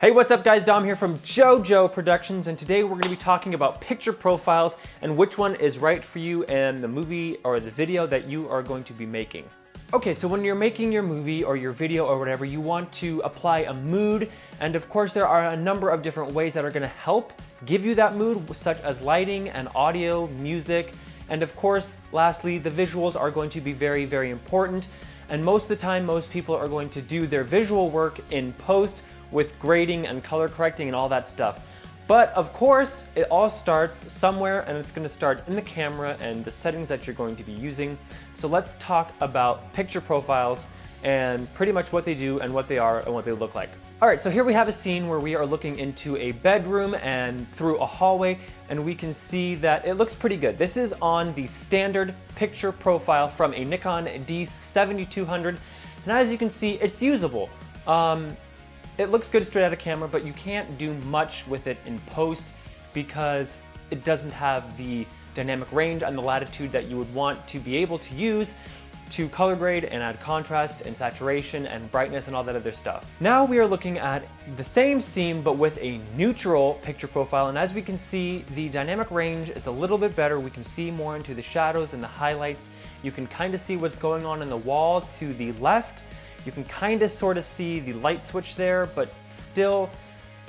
Hey, what's up guys? Dom here from JoJo Productions, and today we're going to be talking about picture profiles and which one is right for you and the movie or the video that you are going to be making. Okay, so when you're making your movie or your video or whatever, you want to apply a mood, and of course there are a number of different ways that are going to help give you that mood, such as lighting and audio, music, and of course, lastly, the visuals are going to be very, very important. And most of the time, most people are going to do their visual work in post with grading and color correcting and all that stuff. But of course, it all starts somewhere, and it's going to start in the camera and the settings that you're going to be using. So let's talk about picture profiles and pretty much what they do and what they are and what they look like. All right, so here we have a scene where we are looking into a bedroom and through a hallway, and we can see that it looks pretty good. This is on the standard picture profile from a Nikon D7200, and as you can see, it's usable. It looks good straight out of camera, but you can't do much with it in post because it doesn't have the dynamic range and the latitude that you would want to be able to use to color grade and add contrast and saturation and brightness and all that other stuff. Now we are looking at the same scene but with a neutral picture profile, and as we can see, the dynamic range is a little bit better. We can see more into the shadows and the highlights. You can kind of see what's going on in the wall to the left. You can kind of sort of see the light switch there, but still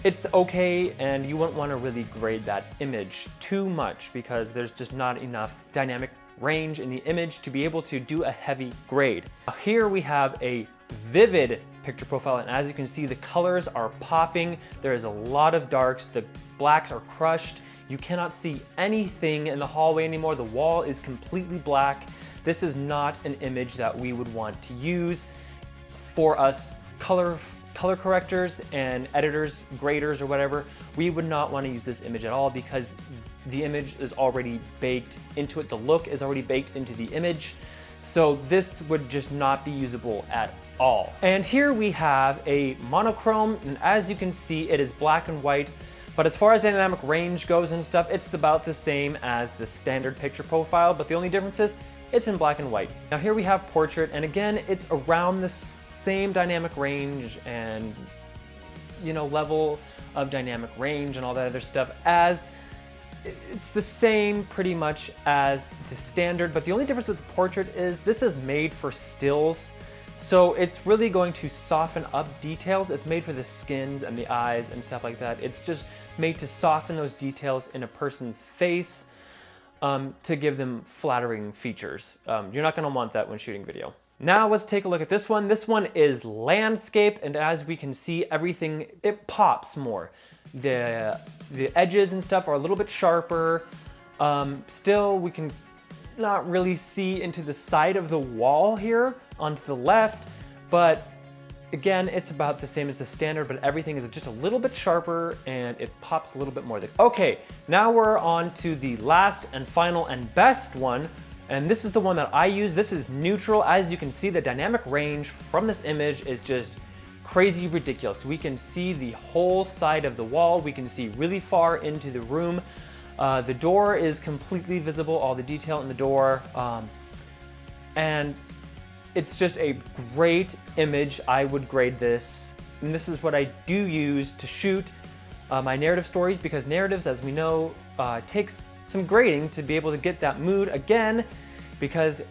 it's okay, and you wouldn't want to really grade that image too much because there's just not enough dynamic range in the image to be able to do a heavy grade. Here we have a vivid picture profile, and as you can see, the colors are popping. There is a lot of darks. The blacks are crushed. You cannot see anything in the hallway anymore. The wall is completely black. This is not an image that we would want to use for us color correctors and editors, graders or whatever. We would not want to use this image at all because the image is already baked into it. The look is already baked into the image. So this would just not be usable at all. And here we have a monochrome, and as you can see, it is black and white. But as far as dynamic range goes and stuff, it's about the same as the standard picture profile, but the only difference is it's in black and white. Now here we have portrait, and again, it's around the same dynamic range and, you know, level of dynamic range and all that other stuff, as it's the same pretty much as the standard, but the only difference with the portrait is this is made for stills. So it's really going to soften up details. It's made for the skins and the eyes and stuff like that. It's just made to soften those details in a person's face to give them flattering features. You're not gonna want that when shooting video. Now let's take a look at this one. This one is landscape, and as we can see, everything, it pops more. The edges and stuff are a little bit sharper. Still, we can not really see into the side of the wall here onto the left, but again, it's about the same as the standard, but everything is just a little bit sharper and it pops a little bit more. Okay, now we're on to the last and final and best one. And this is the one that I use. This is neutral. As you can see, the dynamic range from this image is just crazy ridiculous. We can see the whole side of the wall. We can see really far into the room. The door is completely visible, all the detail in the door. And it's just a great image. I would grade this. And this is what I do use to shoot my narrative stories, because narratives, as we know, takes some grading to be able to get that mood again, because,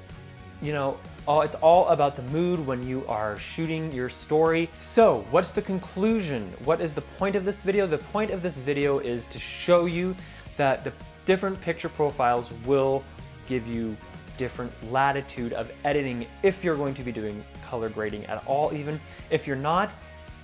you know, it's all about the mood when you are shooting your story. So what's the conclusion? What is the point of this video? The point of this video is to show you that the different picture profiles will give you different latitude of editing if you're going to be doing color grading at all. Even if you're not,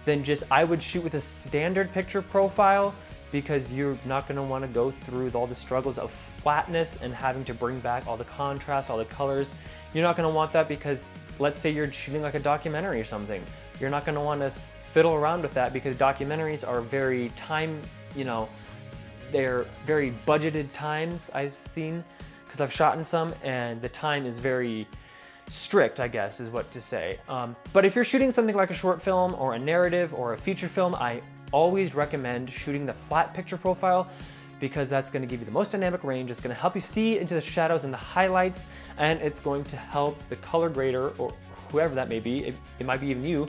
then just I would shoot with a standard picture profile, because you're not going to want to go through all the struggles of flatness and having to bring back all the contrast, all the colors. You're not going to want that because let's say you're shooting like a documentary or something. You're not going to want to fiddle around with that because documentaries are very time, you know, they're very budgeted times I've seen, because I've shot in some, and the time is very strict, I guess is what to say. But if you're shooting something like a short film or a narrative or a feature film, I always recommend shooting the flat picture profile, because that's going to give you the most dynamic range. It's going to help you see into the shadows and the highlights, and it's going to help the color grader or whoever that may be, it might be even you,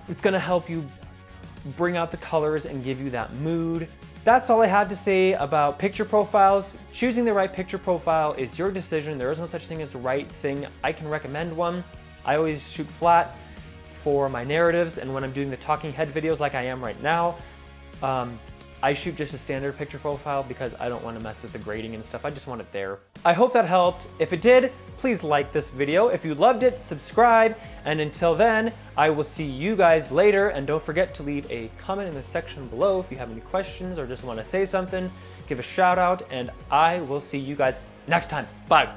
it's going to help you bring out the colors and give you that mood. That's all I had to say about picture profiles. Choosing the right picture profile is your decision. There is no such thing as the right thing. I can recommend one. I always shoot flat for my narratives, and when I'm doing the talking head videos like I am right now, I shoot just a standard picture profile because I don't want to mess with the grading and stuff. I just want it there. I hope that helped. If it did, please like this video. If you loved it, subscribe. And until then, I will see you guys later. And don't forget to leave a comment in the section below if you have any questions or just want to say something. Give a shout out, and I will see you guys next time. Bye.